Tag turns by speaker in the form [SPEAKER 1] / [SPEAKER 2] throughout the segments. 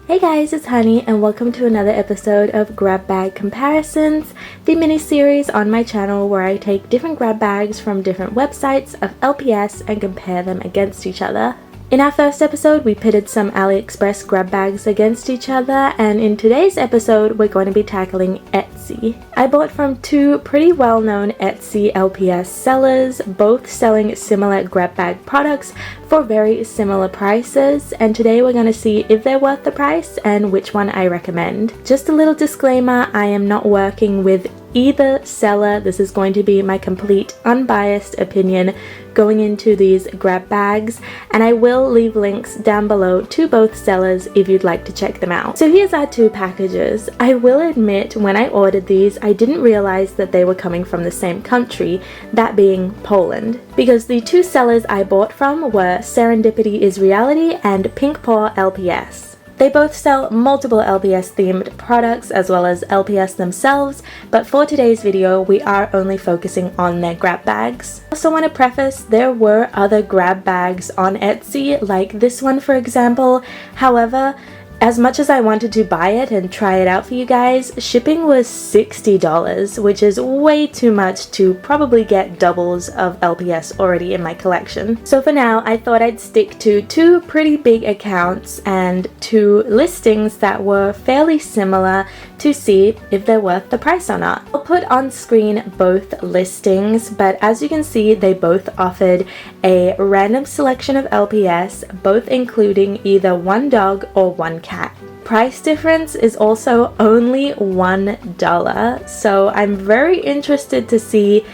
[SPEAKER 1] Hey guys, it's Honey and welcome to another episode of Grab Bag Comparisons, the mini-series on my channel where I take different grab bags from different websites of LPS and compare them against each other. In our first episode, we pitted some AliExpress grab bags against each other, and in today's episode, we're going to be tackling Etsy. I bought from two pretty well-known Etsy LPS sellers, both selling similar grab bag products for very similar prices, and today we're going to see if they're worth the price and which one I recommend. Just a little disclaimer, I am not working with either seller. This is going to be my complete unbiased opinion going into these grab bags, and I will leave links down below to both sellers if you'd like to check them out. So here's our two packages. I will admit when I ordered these I didn't realize that they were coming from the same country, that being Poland, because the two sellers I bought from were Serendipity is Reality and Pinkpaw LPS. They both sell multiple LPS themed products as well as LPS themselves, but for today's video we are only focusing on their grab bags. I also want to preface, there were other grab bags on Etsy, like this one for example. However, as much as I wanted to buy it and try it out for you guys, shipping was $60, which is way too much to probably get doubles of LPS already in my collection. So for now, I thought I'd stick to two pretty big accounts and two listings that were fairly similar to see if they're worth the price or not. I'll put on screen both listings, but as you can see, they both offered a random selection of LPS, both including either one dog or one cat. Price difference is also only $1, so I'm very interested to see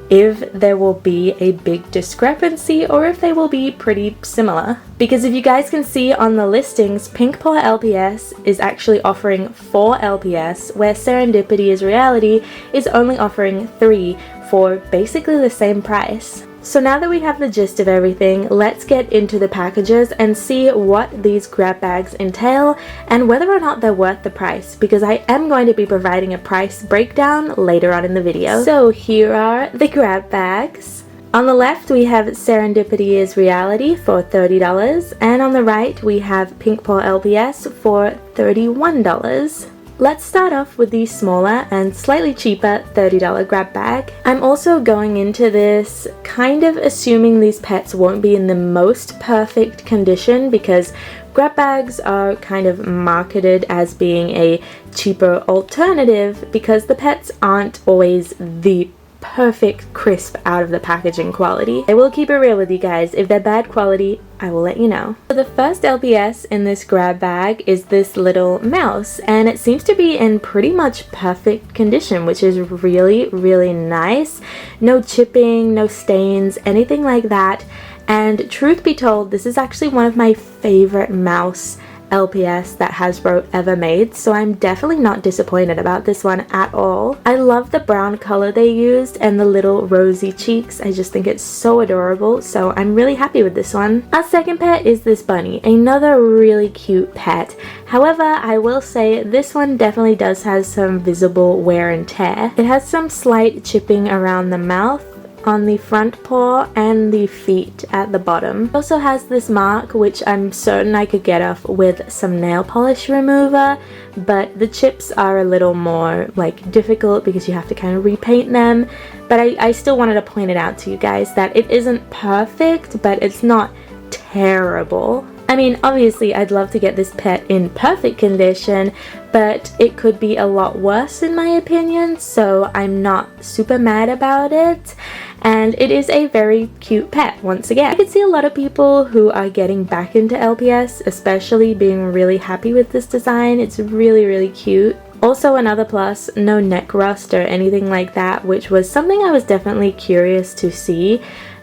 [SPEAKER 1] if there will be a big discrepancy or if they will be pretty similar. Because if you guys can see on the listings, Pinkpaw LPS is actually offering 4 LPS, where Serendipity is Reality is only offering 3 for basically the same price. So now that we have the gist of everything, let's get into the packages and see what these grab bags entail and whether or not they're worth the price, because I am going to be providing a price breakdown later on in the video. So here are the grab bags. On the left we have Serendipity is Reality for $30, and on the right we have Pinkpaw LPS for $31. Let's start off with the smaller and slightly cheaper $30 grab bag. I'm also going into this kind of assuming these pets won't be in the most perfect condition, because grab bags are kind of marketed as being a cheaper alternative because the pets aren't always the perfect crisp out of the packaging quality. I will keep it real with you guys. If they're bad quality, I will let you know. So the first LPS in this grab bag is this little mouse, and it seems to be in pretty much perfect condition, which is really nice. No chipping, no stains, anything like that. And truth be told, this is actually one of my favorite mouse LPS that Hasbro ever made, so I'm definitely not disappointed about this one at all. I love the brown color they used and the little rosy cheeks. I just think it's so adorable, so I'm really happy with this one. Our second pet is this bunny, another really cute pet. However, I will say this one definitely does have some visible wear and tear. It has some slight chipping around the mouth, on the front paw, and the feet at the bottom. It also has this mark which I'm certain I could get off with some nail polish remover, but the chips are a little more difficult because you have to kind of repaint them. But I still wanted to point it out to you guys that it isn't perfect, but it's not terrible. I mean, obviously I'd love to get this pet in perfect condition, but it could be a lot worse in my opinion, so I'm not super mad about it. And it is a very cute pet once again. I can see a lot of people who are getting back into LPS, especially being really happy with this design. It's really cute. Also another plus, no neck rust or anything like that, which was something I was definitely curious to see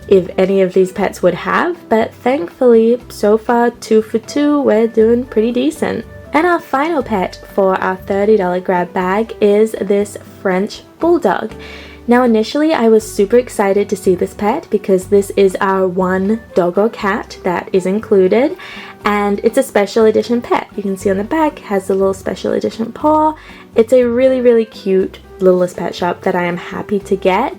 [SPEAKER 1] if any of these pets would have, but thankfully so far 2 for 2, we're doing pretty decent. And our final pet for our $30 grab bag is this French bulldog. Now initially I was super excited to see this pet because this is our one dog or cat that is included, and it's a special edition pet. You can see on the back has the little special edition paw. It's a really cute Littlest Pet Shop that I am happy to get.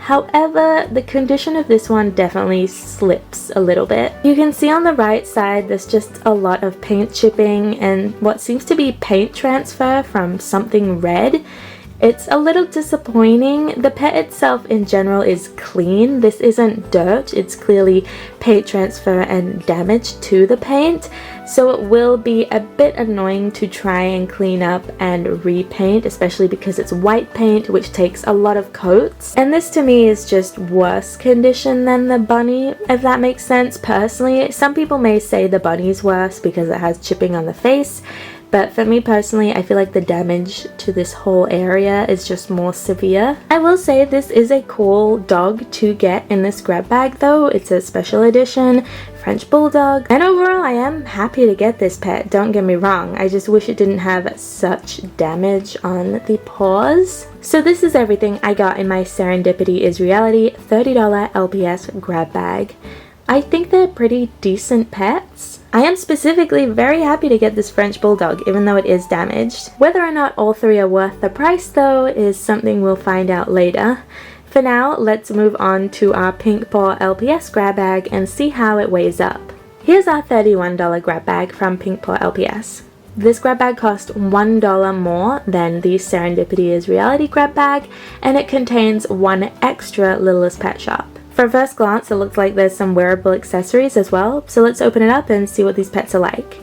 [SPEAKER 1] However, the condition of this one definitely slips a little bit. You can see on the right side there's just a lot of paint chipping and what seems to be paint transfer from something red. It's a little disappointing. The pet itself in general is clean. This isn't dirt. It's clearly paint transfer and damage to the paint. So it will be a bit annoying to try and clean up and repaint, especially because it's white paint, which takes a lot of coats. And this to me is just worse condition than the bunny, if that makes sense. Personally, some people may say the bunny's worse because it has chipping on the face. But for me personally, I feel like the damage to this whole area is just more severe. I will say this is a cool dog to get in this grab bag though. It's a special edition French Bulldog. And overall, I am happy to get this pet, don't get me wrong. I just wish it didn't have such damage on the paws. So this is everything I got in my Serendipity is Reality $30 LPS grab bag. I think they're pretty decent pets. I am specifically very happy to get this French Bulldog, even though it is damaged. Whether or not all three are worth the price though is something we'll find out later. For now, let's move on to our Pinkpaw LPS grab bag and see how it weighs up. Here's our $31 grab bag from Pinkpaw LPS. This grab bag cost $1 more than the Serendipity is Reality grab bag, and it contains one extra LpsHoney. For a first glance, it looks like there's some wearable accessories as well, so let's open it up and see what these pets are like.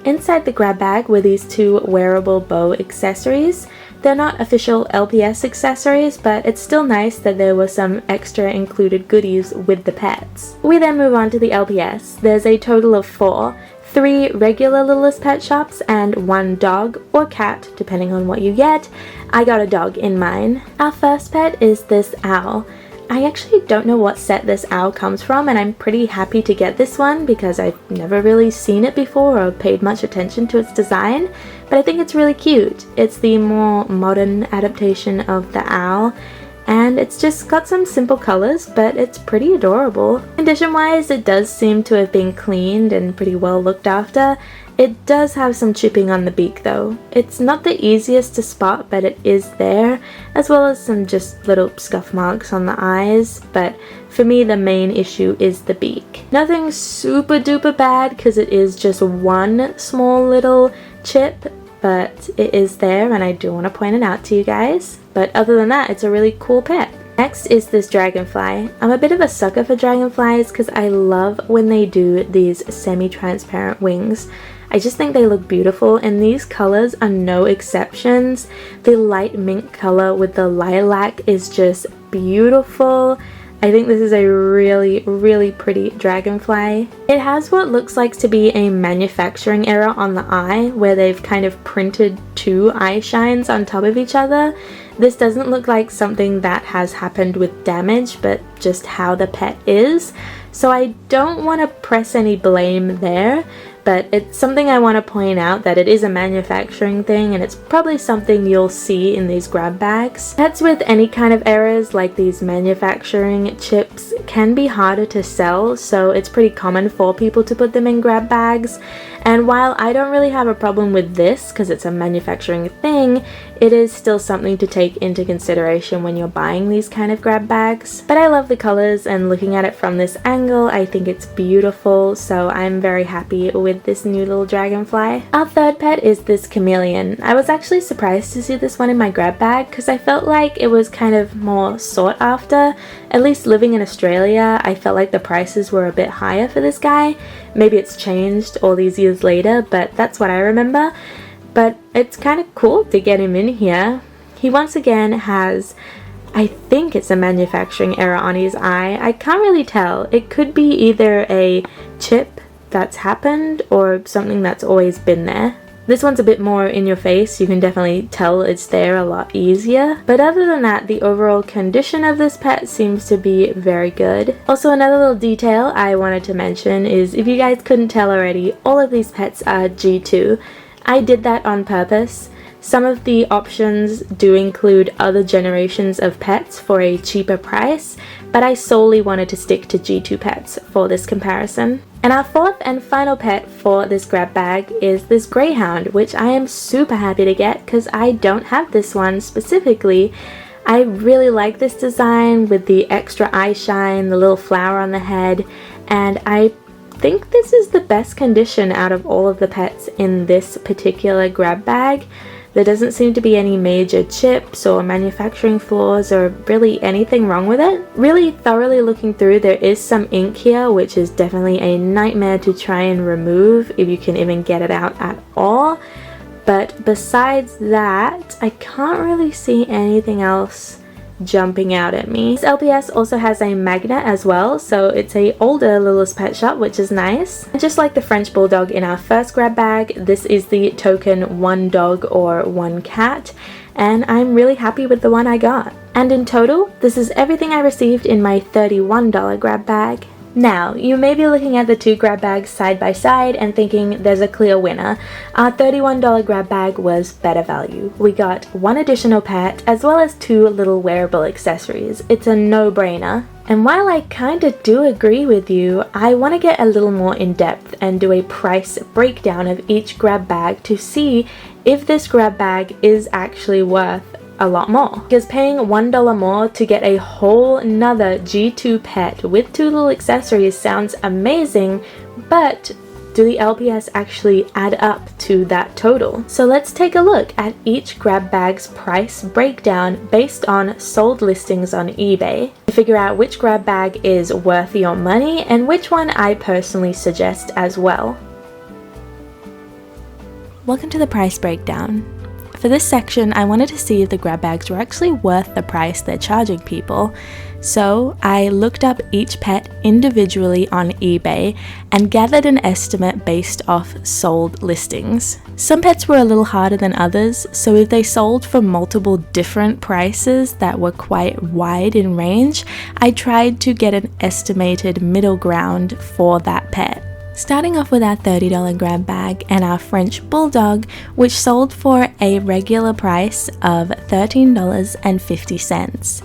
[SPEAKER 1] Inside the grab bag were these two wearable bow accessories. They're not official LPS accessories, but it's still nice that there were some extra included goodies with the pets. We then move on to the LPS. There's a total of 4. 3 regular LpsHoney and 1 dog or cat, depending on what you get. I got a dog in mine. Our first pet is this owl. I actually don't know what set this owl comes from, and I'm pretty happy to get this one because I've never really seen it before or paid much attention to its design, but I think it's really cute. It's the more modern adaptation of the owl, and it's just got some simple colors, but it's pretty adorable. Condition wise, it does seem to have been cleaned and pretty well looked after. It does have some chipping on the beak though. It's not the easiest to spot, but it is there, as well as some just little scuff marks on the eyes, but for me the main issue is the beak. Nothing super duper bad because it is just one small little chip, but it is there and I do want to point it out to you guys. But other than that, it's a really cool pet. Next is this dragonfly. I'm a bit of a sucker for dragonflies because I love when they do these semi-transparent wings. I just think they look beautiful, and these colors are no exceptions. The light mint color with the lilac is just beautiful. I think this is a really pretty dragonfly. It has what looks like to be a manufacturing error on the eye, where they've kind of printed 2 eye shines on top of each other. This doesn't look like something that has happened with damage, but just how the pet is. So I don't want to press any blame there, but it's something I want to point out that it is a manufacturing thing, and it's probably something you'll see in these grab bags. Pets with any kind of errors like these manufacturing chips can be harder to sell, so it's pretty common for people to put them in grab bags. And while I don't really have a problem with this because it's a manufacturing thing, it is still something to take into consideration when you're buying these kind of grab bags. But I love the colors, and looking at it from this angle, I think it's beautiful, so I'm very happy with this new little dragonfly. Our third pet is this chameleon. I was actually surprised to see this one in my grab bag because I felt like it was kind of more sought after. At least living in Australia, I felt like the prices were a bit higher for this guy. Maybe it's changed all these years later, but that's what I remember. But it's kind of cool to get him in here. He once again has, I think it's a manufacturing error on his eye. I can't really tell. It could be either a chip that's happened or something that's always been there. This one's a bit more in your face. You can definitely tell it's there a lot easier. But other than that, the overall condition of this pet seems to be very good. Also, another little detail I wanted to mention is, if you guys couldn't tell already, all of these pets are G2. I did that on purpose. Some of the options do include other generations of pets for a cheaper price, but I solely wanted to stick to G2 pets for this comparison. And our fourth and final pet for this grab bag is this greyhound, which I am super happy to get because I don't have this one specifically. I really like this design with the extra eye shine, the little flower on the head, and I think this is the best condition out of all of the pets in this particular grab bag. There doesn't seem to be any major chips or manufacturing flaws or really anything wrong with it. Really thoroughly looking through, there is some ink here, which is definitely a nightmare to try and remove if you can even get it out at all. But besides that, I can't really see anything else jumping out at me. This LPS also has a magnet as well, so it's a older LpsHoney, which is nice. And just like the French Bulldog in our first grab bag, this is the token one dog or one cat, and I'm really happy with the one I got. And in total, this is everything I received in my $31 grab bag. Now, you may be looking at the two grab bags side by side and thinking there's a clear winner. Our $31 grab bag was better value. We got one additional pet as well as two little wearable accessories. It's a no-brainer. And while I kinda do agree with you, I want to get a little more in depth and do a price breakdown of each grab bag to see if this grab bag is actually worth a lot more. Because paying $1 more to get a whole nother G2 pet with two little accessories sounds amazing, but do the LPS actually add up to that total? So let's take a look at each grab bag's price breakdown based on sold listings on eBay to figure out which grab bag is worth your money and which one I personally suggest as well. Welcome to the price breakdown. For this section, I wanted to see if the grab bags were actually worth the price they're charging people. So I looked up each pet individually on eBay and gathered an estimate based off sold listings. Some pets were a little harder than others, so if they sold for multiple different prices that were quite wide in range, I tried to get an estimated middle ground for that pet. Starting off with our $30 grab bag and our French Bulldog, which sold for a regular price of $13.50.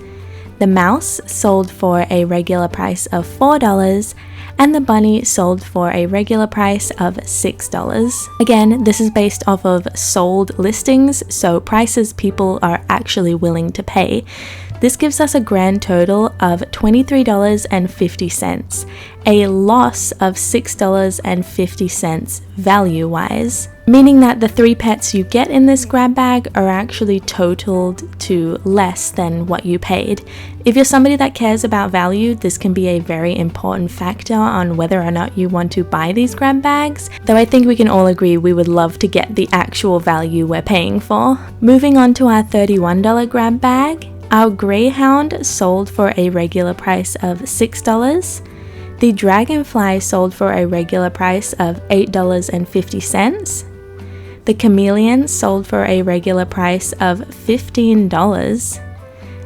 [SPEAKER 1] The mouse sold for a regular price of $4, and the bunny sold for a regular price of $6. Again, this is based off of sold listings, so prices people are actually willing to pay. This gives us a grand total of $23.50, a loss of $6.50 value-wise, meaning that the 3 pets you get in this grab bag are actually totaled to less than what you paid. If you're somebody that cares about value, this can be a very important factor on whether or not you want to buy these grab bags, though I think we can all agree we would love to get the actual value we're paying for. Moving on to our $31 grab bag. Our Greyhound sold for a regular price of $6. The Dragonfly sold for a regular price of $8.50. The Chameleon sold for a regular price of $15.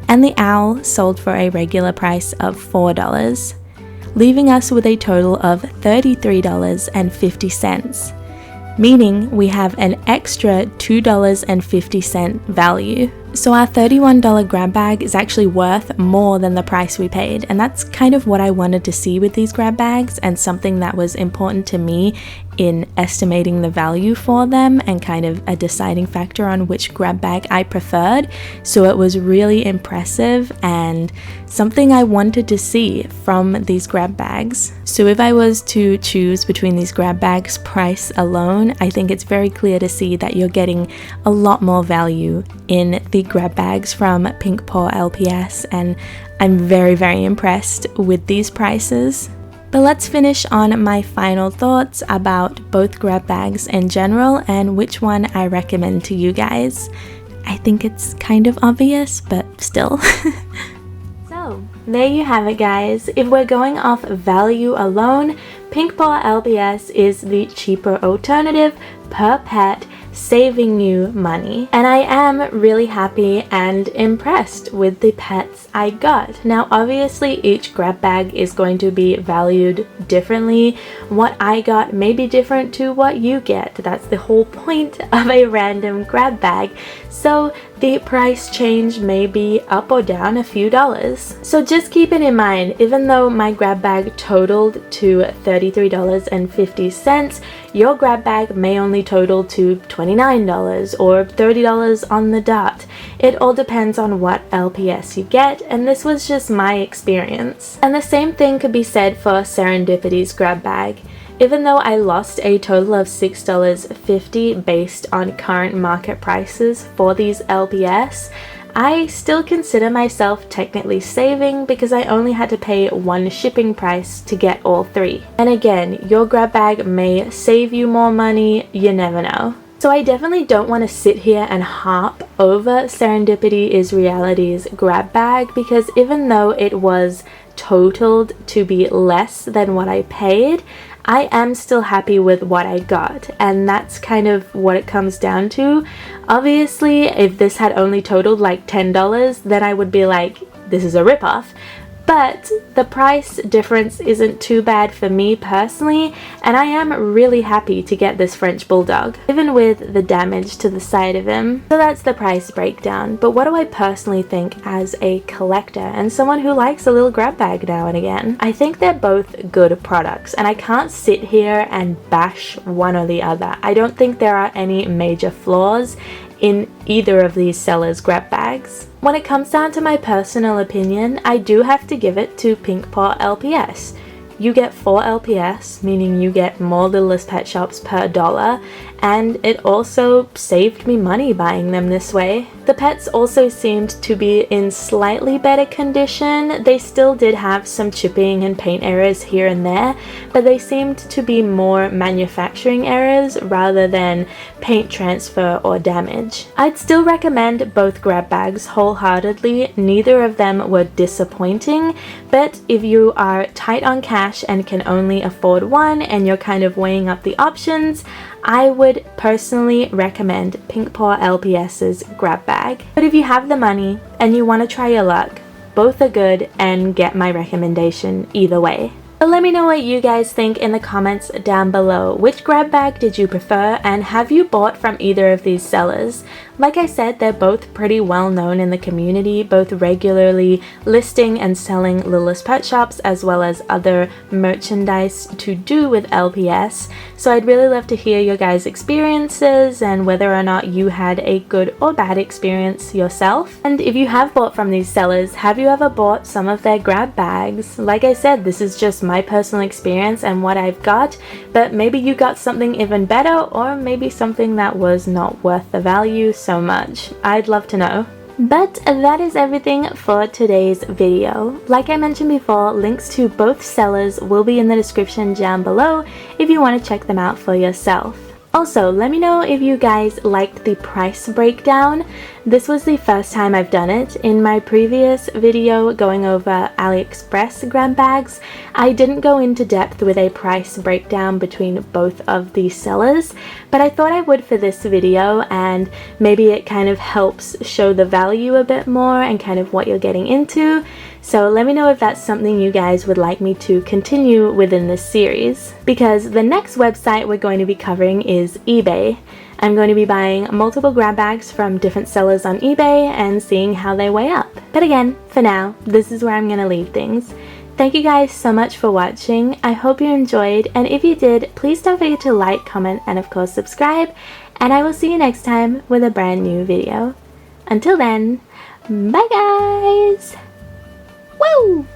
[SPEAKER 1] And the Owl sold for a regular price of $4, leaving us with a total of $33.50, meaning we have an extra $2.50 value. So our $31 grab bag is actually worth more than the price we paid, and that's kind of what I wanted to see with these grab bags and something that was important to me in estimating the value for them and kind of a deciding factor on which grab bag I preferred. So it was really impressive and something I wanted to see from these grab bags. So if I was to choose between these grab bags price alone, I think it's very clear to see that you're getting a lot more value in the grab bags from Pinkpaw LPS, and I'm very, very impressed with these prices. But let's finish on my final thoughts about both grab bags in general and which one I recommend to you guys. I think it's kind of obvious, but still. So, there you have it, guys. If we're going off value alone, Pinkpaw LPS is the cheaper alternative per pet, saving you money. And I am really happy and impressed with the pets I got. Now obviously each grab bag is going to be valued differently. What I got may be different to what you get. That's the whole point of a random grab bag. So the price change may be up or down a few dollars. So just keep it in mind, even though my grab bag totaled to $33.50, your grab bag may only total to $29 or $30 on the dot. It all depends on what LPS you get, and this was just my experience. And the same thing could be said for Serendipity's grab bag. Even though I lost a total of $6.50 based on current market prices for these LPS, I still consider myself technically saving because I only had to pay one shipping price to get all three. And again, your grab bag may save you more money, you never know. So I definitely don't want to sit here and harp over Serendipity is Reality's grab bag, because even though it was totaled to be less than what I paid, I am still happy with what I got, and that's kind of what it comes down to. Obviously, if this had only totaled like $10, then I would be like, this is a ripoff. But the price difference isn't too bad for me personally, and I am really happy to get this French Bulldog, even with the damage to the side of him. So that's the price breakdown. But what do I personally think as a collector and someone who likes a little grab bag now and again? I think they're both good products, and I can't sit here and bash one or the other. I don't think there are any major flaws in either of these sellers' grab bags. When it comes down to my personal opinion, I do have to give it to Pinkpaw LPS. You get 4 LPS, meaning you get more Littlest Pet Shops per dollar, and it also saved me money buying them this way. The pets also seemed to be in slightly better condition. They still did have some chipping and paint errors here and there, but they seemed to be more manufacturing errors rather than paint transfer or damage. I'd still recommend both grab bags wholeheartedly. Neither of them were disappointing, but if you are tight on cash and can only afford one and you're kind of weighing up the options, I would personally recommend Pinkpaw LPS's grab bag. But if you have the money and you want to try your luck, both are good and get my recommendation either way. But let me know what you guys think in the comments down below. Which grab bag did you prefer, and have you bought from either of these sellers? Like I said, they're both pretty well known in the community, both regularly listing and selling Littlest Pet Shops as well as other merchandise to do with LPS. So I'd really love to hear your guys' experiences and whether or not you had a good or bad experience yourself. And if you have bought from these sellers, have you ever bought some of their grab bags? Like I said, this is just my personal experience and what I've got, but maybe you got something even better, or maybe something that was not worth the value so much. I'd love to know. But that is everything for today's video. Like I mentioned before, links to both sellers will be in the description down below if you want to check them out for yourself. Also, let me know if you guys liked the price breakdown. This was the first time I've done it. In my previous video going over AliExpress grab bags, I didn't go into depth with a price breakdown between both of these sellers, but I thought I would for this video, and maybe it kind of helps show the value a bit more and kind of what you're getting into. So let me know if that's something you guys would like me to continue within this series, because the next website we're going to be covering is eBay. I'm going to be buying multiple grab bags from different sellers on eBay and seeing how they weigh up. But again, for now, this is where I'm going to leave things. Thank you guys so much for watching. I hope you enjoyed, and if you did, please don't forget to like, comment, and of course subscribe, and I will see you next time with a brand new video. Until then, bye guys! Woo!